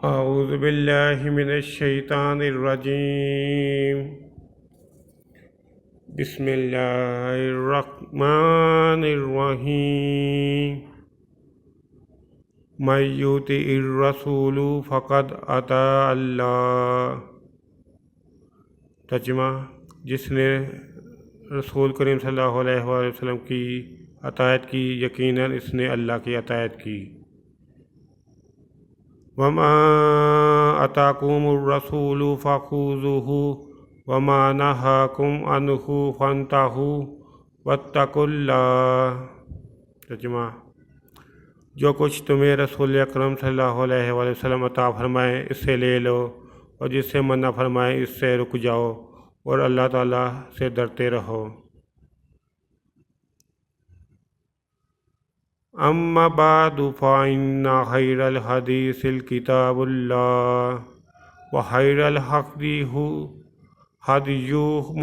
اعوذ باللہ من الشیطان الرجیم بسم اللہ الرحمن الرحیم من یطع الرسول فقد اطاع اللہ۔ ترجمہ: جس نے رسول کریم صلی اللہ علیہ وآلہ وسلم کی اطاعت کی، یقیناً اس نے اللہ کی اطاعت کی۔ وَمَا آتَاكُمُ الرَّسُولُ فَخُذُوهُ وَمَا نَهَاكُمْ عَنْهُ فَانْتَهُوا وَاتَّقُوا اللَّهَ۔ ترجمہ: جو کچھ تمہیں رسول اکرم صلی اللہ علیہ وآلہ وسلم عطا فرمائیں اس سے لے لو، اور جس سے منع فرمائیں اس سے رک جاؤ، اور اللہ تعالیٰ سے ڈرتے رہو۔ اما بعد فإن خير الحديث كتاب الله وخير الهدي هدي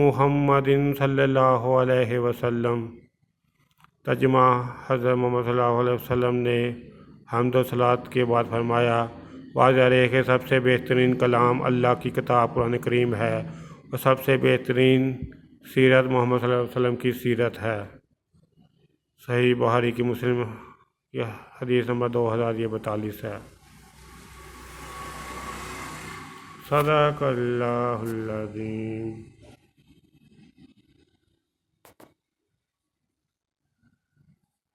محمد صلی اللہ علیہ وسلم۔ ترجمہ: حضرت محمد صلی اللہ علیہ وسلم نے حمد و صلوات کے بعد فرمایا، واضح ہے کہ سب سے بہترین کلام اللہ کی کتاب قرآن کریم ہے، اور سب سے بہترین سیرت محمد صلی اللہ علیہ وسلم کی سیرت ہے۔ صحیح بخاری کی مسلم یہ حدیث نمبر 2042 ہے۔ صدق اللہ العظیم۔